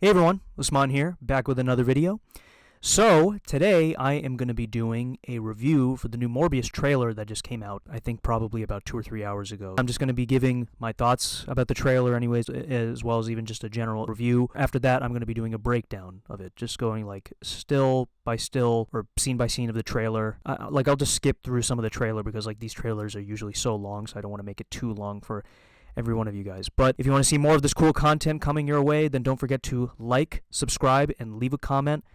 Hey everyone, Usman here, back with another video. So, today I am going to be doing a review for the new Morbius trailer that just came out, I think probably about 2 or 3 hours ago. I'm just going to be giving my thoughts about the trailer anyways, as well as even just a general review. After that, I'm going to be doing a breakdown of it, just going like still by still or scene by scene of the trailer. I'll just skip through some of the trailer because like these trailers are usually so long, so I don't want to make it too long for every one of you guys. But if you want to see more of this cool content coming your way, then don't forget to like, subscribe, and leave a comment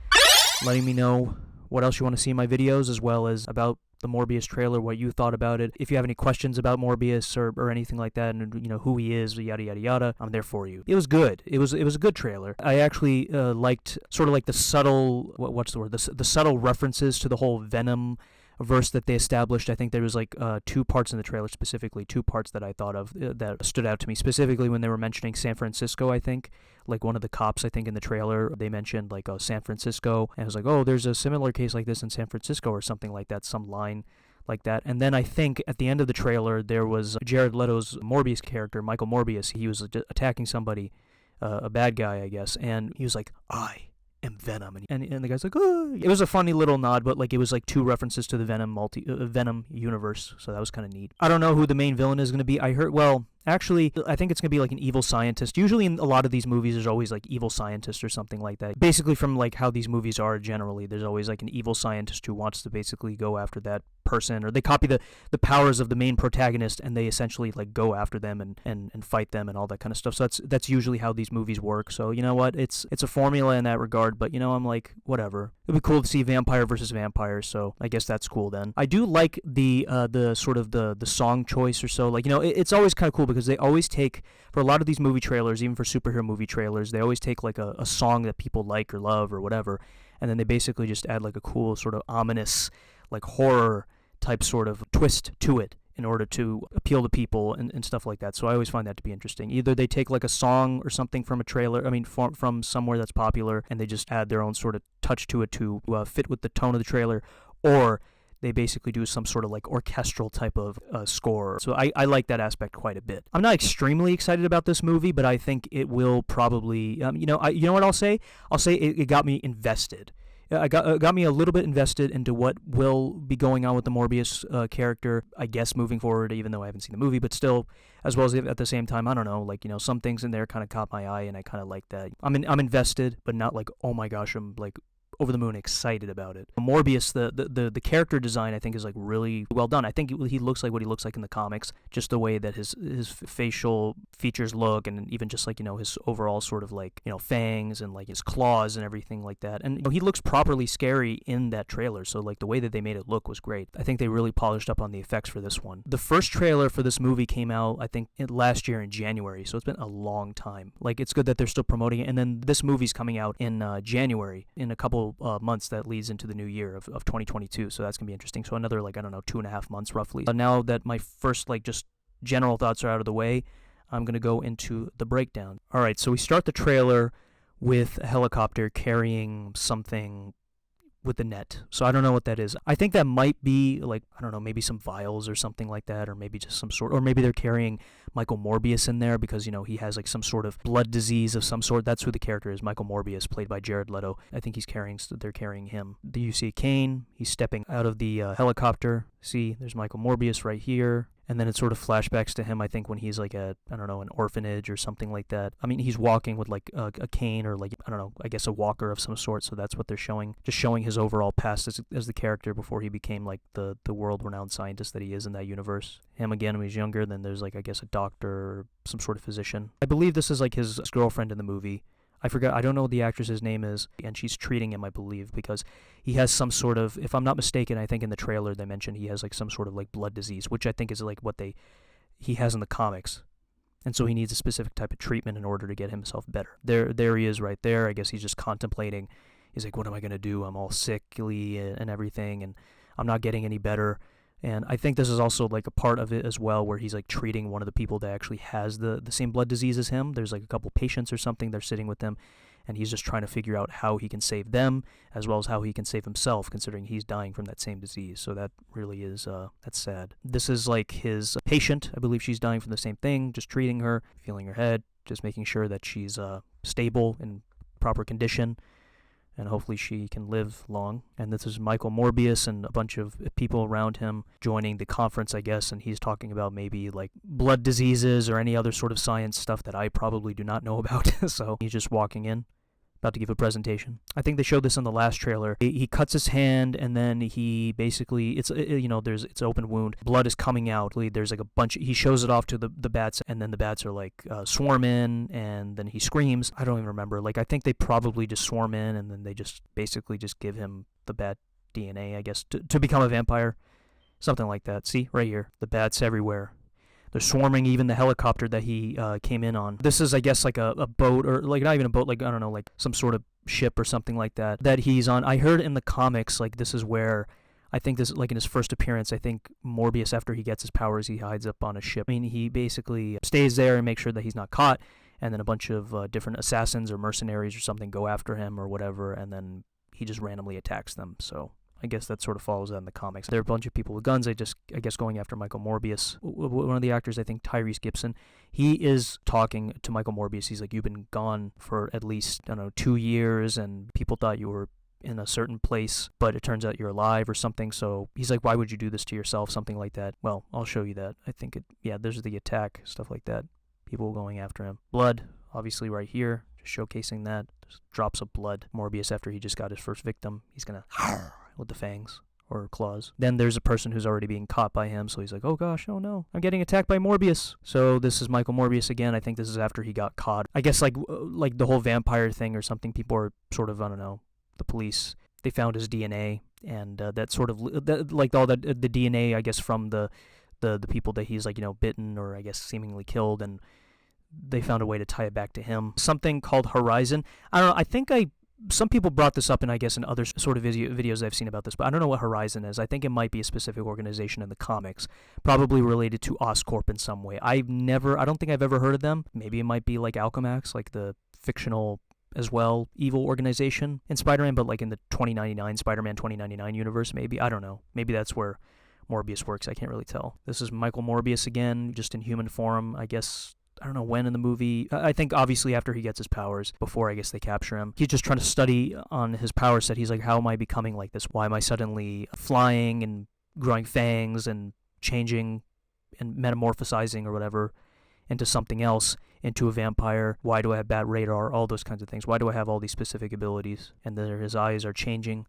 letting me know what else you want to see in my videos, as well as about the Morbius trailer, what you thought about it. If you have any questions about Morbius or anything like that, and you know who he is, yada yada yada, I'm there for you. It was good. It was a good trailer. I actually liked sort of like the subtle what's the word? The subtle references to the whole Venom verse that they established. I think there was like two parts in the trailer, specifically two parts that I thought of that stood out to me, specifically when they were mentioning San Francisco. I think like one of the cops, I think in the trailer, they mentioned like San Francisco, and I was like, oh, there's a similar case like this in San Francisco or something like that, some line like that. And then I think at the end of the trailer there was Jared Leto's Morbius character, Michael Morbius. He was attacking somebody, a bad guy I guess, and he was like, I am Venom, and the guy's like, oh. It was a funny little nod, but like it was like two references to the Venom universe, so that was kind of neat. I don't know who the main villain is going to be. I heard, well, actually, I think it's going to be like an evil scientist. Usually in a lot of these movies, there's always like evil scientist or something like that. Basically from like how these movies are generally, there's always like an evil scientist who wants to basically go after that person, or they copy the powers of the main protagonist and they essentially like go after them and fight them and all that kind of stuff. So that's usually how these movies work. So you know what, it's a formula in that regard, but you know, I'm like, whatever. It'd be cool to see vampire versus vampire, so I guess that's cool then. I do like the sort of the song choice or so. Like, you know, it's always kind of cool because they always take, for a lot of these movie trailers, even for superhero movie trailers, they always take like a song that people like or love or whatever, and then they basically just add like a cool sort of ominous like horror type sort of twist to it in order to appeal to people and stuff like that. So I always find that to be interesting. Either they take like a song or something from a trailer, I mean from somewhere that's popular, and they just add their own sort of touch to it to fit with the tone of the trailer, or they basically do some sort of like orchestral type of score. So I like that aspect quite a bit. I'm not extremely excited about this movie, but I think it will probably, you know what I'll say? I'll say it got me invested. It got me a little bit invested into what will be going on with the Morbius character, I guess, moving forward, even though I haven't seen the movie, but still, as well as at the same time, I don't know, like, you know, some things in there kind of caught my eye, and I kind of like that. I'm invested, but not like, oh my gosh, I'm like over the moon excited about it. Morbius, the character design, I think, is like really well done. I think he looks like what he looks like in the comics, just the way that his facial features look, and even just like, you know, his overall sort of like, you know, fangs and like his claws and everything like that. And you know, he looks properly scary in that trailer, so like the way that they made it look was great. I think they really polished up on the effects for this one. The first trailer for this movie came out, I think, last year in January, so it's been a long time. Like, it's good that they're still promoting it, and then this movie's coming out in January, in a couple months that leads into the new year of 2022, so that's gonna be interesting. So another, like, I don't know, 2.5 months roughly. Now that my first like just general thoughts are out of the way, I'm gonna go into the breakdown. Alright, so we start the trailer with a helicopter carrying something with the net. So I don't know what that is. I think that might be like, I don't know, maybe some vials or something like that, or maybe just some sort, or maybe they're carrying Michael Morbius in there because, you know, he has like some sort of blood disease of some sort. That's who the character is, Michael Morbius, played by Jared Leto. I think they're carrying him. You see Kane, he's stepping out of the helicopter. See, there's Michael Morbius right here. And then it sort of flashbacks to him, I think, when he's like at, I don't know, an orphanage or something like that. I mean, he's walking with like a cane, or like, I don't know, I guess a walker of some sort, so that's what they're showing. Just showing his overall past as the character before he became like the world-renowned scientist that he is in that universe. Him again when he's younger, then there's like, I guess, a doctor or some sort of physician. I believe this is like his girlfriend in the movie. I forgot, I don't know what the actress's name is, and she's treating him, I believe, because he has some sort of, if I'm not mistaken, I think in the trailer they mentioned he has like some sort of like blood disease, which I think is like what he has in the comics. And so he needs a specific type of treatment in order to get himself better. There he is right there. I guess he's just contemplating. He's like, what am I going to do? I'm all sickly and everything, and I'm not getting any better. And I think this is also like a part of it as well, where he's like treating one of the people that actually has the same blood disease as him. There's like a couple patients or something, they're sitting with them, and he's just trying to figure out how he can save them, as well as how he can save himself, considering he's dying from that same disease. So that really is, that's sad. This is like his patient. I believe she's dying from the same thing, just treating her, feeling her head, just making sure that she's stable and proper condition, and hopefully she can live long. And this is Michael Morbius and a bunch of people around him joining the conference, I guess, and he's talking about maybe like blood diseases or any other sort of science stuff that I probably do not know about. So he's just walking in, about to give a presentation. I think they showed this in the last trailer. He cuts his hand, and then he basically, it's it's an open wound. Blood is coming out. There's like a bunch. He shows it off to the bats, and then the bats are like swarm in, and then he screams. I don't even remember. Like, I think they probably just swarm in, and then they just basically just give him the bat DNA, I guess, to become a vampire. Something like that. See, right here, the bats everywhere. They're swarming even the helicopter that he came in on. This is, I guess, like a boat, or like not even a boat, like, I don't know, like some sort of ship or something like that he's on. I heard in the comics, like, this is where, I think this, like in his first appearance, I think Morbius, after he gets his powers, he hides up on a ship. I mean, he basically stays there and makes sure that he's not caught, and then a bunch of different assassins or mercenaries or something go after him or whatever, and then he just randomly attacks them. So I guess that sort of follows that in the comics. There are a bunch of people with guns, I guess, going after Michael Morbius. One of the actors, I think Tyrese Gibson, he is talking to Michael Morbius. He's like, you've been gone for at least, I don't know, 2 years, and people thought you were in a certain place, but it turns out you're alive or something. So he's like, why would you do this to yourself? Something like that. Well, I'll show you that. I think there's the attack, stuff like that. People going after him. Blood, obviously right here, just showcasing that. Just drops of blood. Morbius, after he just got his first victim, he's gonna with the fangs or claws. Then there's a person who's already being caught by him, so he's like, oh gosh, oh no, I'm getting attacked by Morbius. So this is Michael Morbius again. I think this is after he got caught. I guess like the whole vampire thing or something, people are sort of, I don't know, the police, they found his DNA, and that sort of, like all the DNA, I guess, from the people that he's, like, bitten or I guess seemingly killed, and they found a way to tie it back to him. Something called Horizon. I don't know, I think some people brought this up in, I guess, in other sort of videos I've seen about this, but I don't know what Horizon is. I think it might be a specific organization in the comics, probably related to Oscorp in some way. I don't think I've ever heard of them. Maybe it might be like Alchemax, like the fictional as well evil organization in Spider-Man, but like in the Spider-Man 2099 universe, maybe. I don't know. Maybe that's where Morbius works. I can't really tell. This is Michael Morbius again, just in human form, I guess. I don't know when in the movie. I think obviously after he gets his powers, before I guess they capture him. He's just trying to study on his power set. He's like, how am I becoming like this? Why am I suddenly flying and growing fangs and changing and metamorphosizing or whatever into something else, into a vampire? Why do I have bad radar? All those kinds of things. Why do I have all these specific abilities? And then his eyes are changing.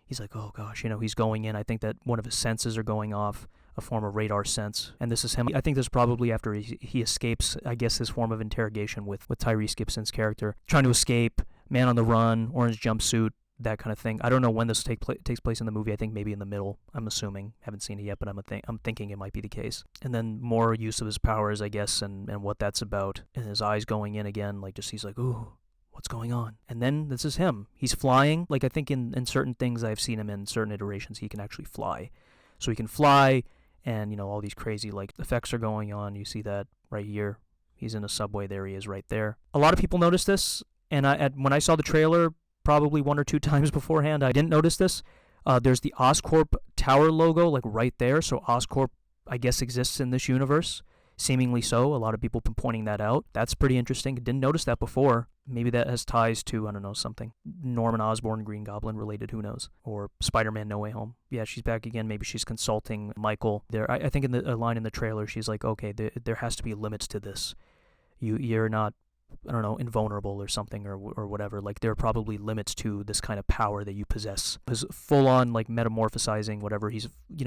He's like, oh gosh, he's going in. I think that one of his senses are going off, a form of radar sense. And this is him. I think this is probably after he escapes, I guess, his form of interrogation with Tyrese Gibson's character. Trying to escape, man on the run, orange jumpsuit, that kind of thing. I don't know when this takes place in the movie. I think maybe in the middle, I'm assuming. Haven't seen it yet, but I'm thinking it might be the case. And then more use of his powers, I guess, and what that's about. And his eyes going in again, like just he's like, ooh, what's going on? And then this is him. He's flying. Like I think in certain things I've seen him in certain iterations, he can actually fly. So he can fly, and all these crazy like effects are going on. You see that right here. He's in a subway. There he is right there. A lot of people noticed this, and when I saw the trailer, probably 1 or 2 times beforehand, I didn't notice this. There's the Oscorp tower logo like right there. So Oscorp, I guess, exists in this universe. Seemingly so. A lot of people have been pointing that out. That's pretty interesting. Didn't notice that before. Maybe that has ties to, I don't know, something Norman Osborn, Green Goblin related, who knows? Or Spider-Man No Way Home. Yeah, she's back again. Maybe she's consulting Michael. I think in a line in the trailer, she's like, okay, there has to be limits to this. You're not, I don't know, invulnerable or something or whatever. Like, there are probably limits to this kind of power that you possess. His full-on, like, metamorphosizing, whatever. He's,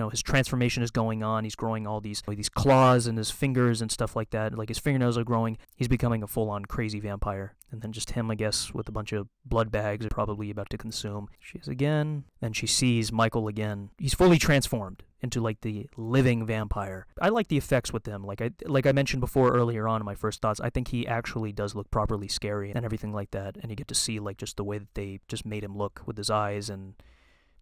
his transformation is going on. He's growing all these claws in his fingers and stuff like that. Like, his fingernails are growing. He's becoming a full-on crazy vampire. And then just him, I guess, with a bunch of blood bags probably about to consume. She is again. Then she sees Michael again. He's fully transformed into like the living vampire. I like the effects with them. Like I mentioned before earlier on in my first thoughts, I think he actually does look properly scary and everything like that. And you get to see like just the way that they just made him look with his eyes and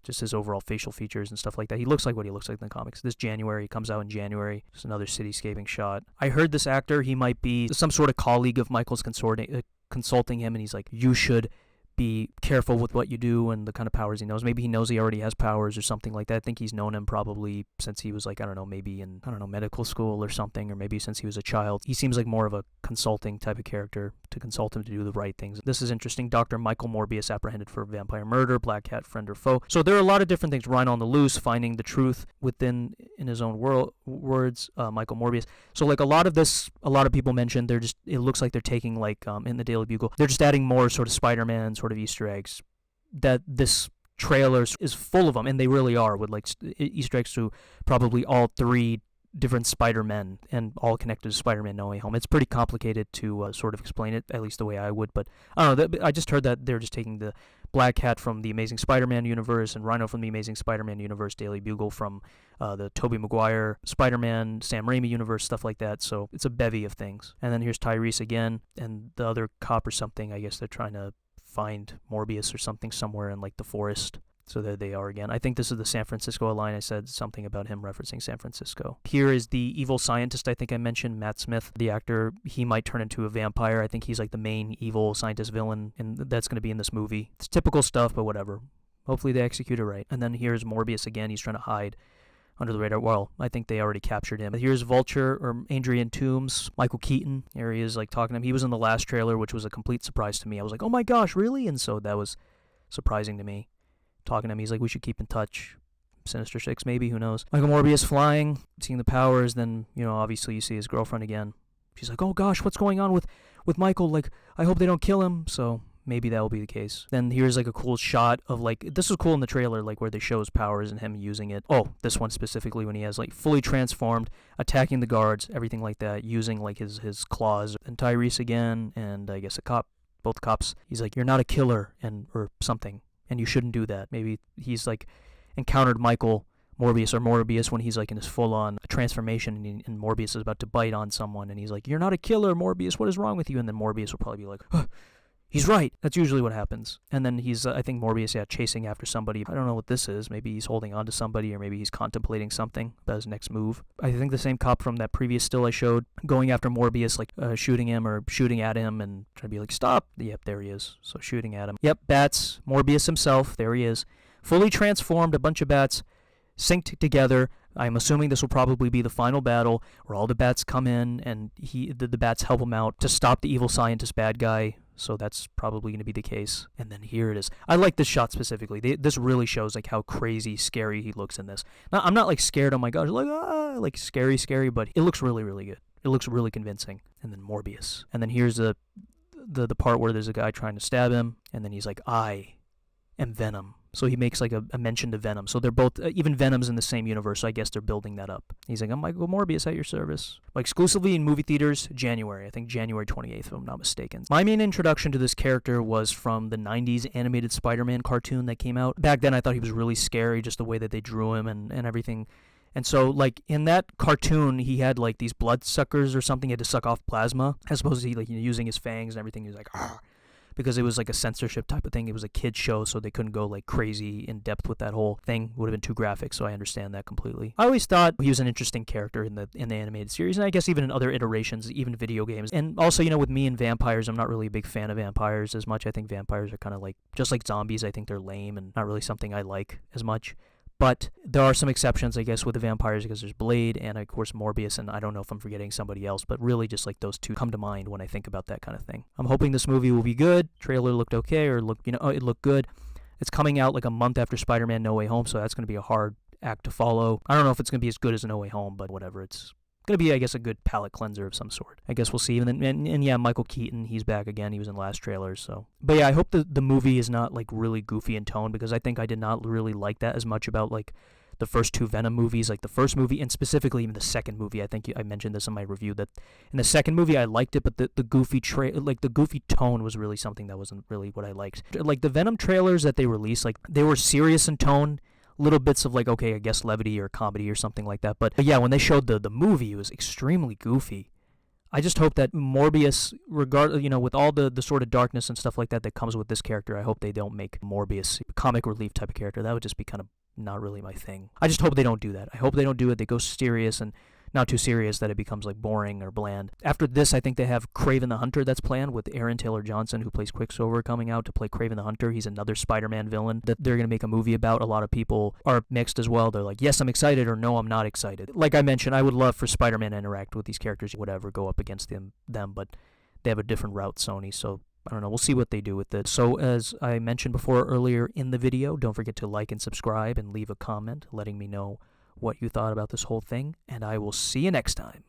just his overall facial features and stuff like that. He looks like what he looks like in the comics. This January, he comes out in January. Just another cityscaping shot. I heard this actor, he might be some sort of colleague of Michael's consulting him, and he's like, you should be careful with what you do and the kind of powers he knows. Maybe he knows he already has powers or something like that. I think he's known him probably since he was like, I don't know, maybe in, medical school or something, or maybe since he was a child. He seems like more of a consulting type of character to consult him to do the right things. This is interesting. Dr. Michael Morbius apprehended for vampire murder, Black Cat, friend or foe. So there are a lot of different things. Rhino on the loose, finding the truth within, in his own words, Michael Morbius. So like a lot of this, a lot of people mentioned, it looks like they're taking like, in the Daily Bugle, they're just adding more sort of Spider-Man sort of Easter eggs that this trailer is full of them, and they really are, with like Easter eggs to probably all 3 different Spider-Men, and all connected to Spider-Man No Way Home. It's pretty complicated to sort of explain it, at least the way I would, but I don't know. I just heard that they're just taking the Black Cat from the Amazing Spider-Man universe, and Rhino from the Amazing Spider-Man universe, Daily Bugle from the Tobey Maguire Spider-Man, Sam Raimi universe, stuff like that. So it's a bevy of things. And then here's Tyrese again, and the other cop or something. I guess they're trying to find Morbius or something somewhere in like the forest. So there they are again. I think this is the San Francisco line. I said something about him referencing San Francisco. Here is the evil scientist I think I mentioned, Matt Smith, the actor. He might turn into a vampire. I think he's like the main evil scientist villain, and that's going to be in this movie. It's typical stuff, but whatever. Hopefully they execute it right. And then here's Morbius again. He's trying to hide under the radar. Well, I think they already captured him. Here's Vulture, or Adrian Toomes, Michael Keaton. Here he is like talking to him. He was in the last trailer, which was a complete surprise to me. I was like, oh my gosh, really? And so that was surprising to me. Talking to him, he's like, we should keep in touch. Sinister Six, maybe, who knows. Michael Morbius flying, seeing the powers, then, obviously you see his girlfriend again. She's like, oh gosh, what's going on with Michael? Like, I hope they don't kill him. So maybe that will be the case. Then here's like a cool shot of like, this is cool in the trailer, like where they show his powers and him using it. Oh, this one specifically when he has like fully transformed, attacking the guards, everything like that, using like his claws. And Tyrese again, and I guess a cop, both cops. He's like, you're not a killer, or something. And you shouldn't do that. Maybe he's like encountered Michael Morbius when he's like in his full-on transformation, and Morbius is about to bite on someone, and he's like, you're not a killer, Morbius, what is wrong with you? And then Morbius will probably be like, he's right. That's usually what happens. And then he's, I think Morbius, chasing after somebody. I don't know what this is. Maybe he's holding on to somebody, or maybe he's contemplating something about his next move. I think the same cop from that previous still I showed, going after Morbius, like shooting him or shooting at him and trying to be like, stop. Yep, there he is. So shooting at him. Yep, bats. Morbius himself. There he is. Fully transformed, a bunch of bats synced together. I'm assuming this will probably be the final battle where all the bats come in and the bats help him out to stop the evil scientist bad guy. So that's probably going to be the case. And then here it is. I like this shot specifically. This really shows like how crazy scary he looks in this. Now, I'm not like scared, oh my gosh, like scary, but it looks really, really good. It looks really convincing. And then Morbius. And then here's the part where there's a guy trying to stab him, and then he's like, I am Venom. So he makes like a mention to Venom. So they're both, even Venom's in the same universe, so I guess they're building that up. He's like, I'm Michael Morbius at your service. Exclusively in movie theaters, January. I think January 28th, if I'm not mistaken. My main introduction to this character was from the 90s animated Spider-Man cartoon that came out. Back then I thought he was really scary, just the way that they drew him and everything. And so, like, in that cartoon, he had, like, these bloodsuckers or something. He had to suck off plasma, as opposed to, like, using his fangs and everything. He was like, argh. Because it was like a censorship type of thing. It was a kid's show, so they couldn't go like crazy in depth with that whole thing. It would have been too graphic, so I understand that completely. I always thought he was an interesting character in the animated series, and I guess even in other iterations, even video games. And also, with me and vampires, I'm not really a big fan of vampires as much. I think vampires are kind of like, just like zombies, I think they're lame and not really something I like as much. But there are some exceptions, I guess, with the vampires, because there's Blade and, of course, Morbius, and I don't know if I'm forgetting somebody else, but really just like those two come to mind when I think about that kind of thing. I'm hoping this movie will be good. Trailer looked okay, or it looked good. It's coming out like a month after Spider-Man No Way Home, so that's going to be a hard act to follow. I don't know if it's going to be as good as No Way Home, but whatever. It's going to be, I guess, a good palate cleanser of some sort. I guess we'll see. And yeah, Michael Keaton, he's back again. He was in the last trailer, so. But yeah, I hope the movie is not like really goofy in tone, because I think I did not really like that as much about like the first two Venom movies, like the first movie, and specifically even the second movie. I think I mentioned this in my review, that in the second movie I liked it, but the goofy the goofy tone was really something that wasn't really what I liked. Like the Venom trailers that they released, like they were serious in tone, little bits of like, okay, I guess levity or comedy or something like that. But yeah, when they showed the movie, it was extremely goofy. I just hope that Morbius, with all the sort of darkness and stuff like that comes with this character, I hope they don't make Morbius a comic relief type of character. That would just be kind of not really my thing. I just hope they don't do that. I hope they don't do it. They go serious, and not too serious that it becomes like boring or bland. After this, I think they have Kraven the Hunter that's planned, with Aaron Taylor Johnson, who plays Quicksilver, coming out to play Kraven the Hunter. He's another Spider-Man villain that they're going to make a movie about. A lot of people are mixed as well. They're like, yes, I'm excited, or no, I'm not excited. Like I mentioned, I would love for Spider-Man to interact with these characters, whatever, go up against them, but they have a different route, Sony, so I don't know. We'll see what they do with it. So as I mentioned before earlier in the video, don't forget to like and subscribe and leave a comment letting me know what you thought about this whole thing, and I will see you next time.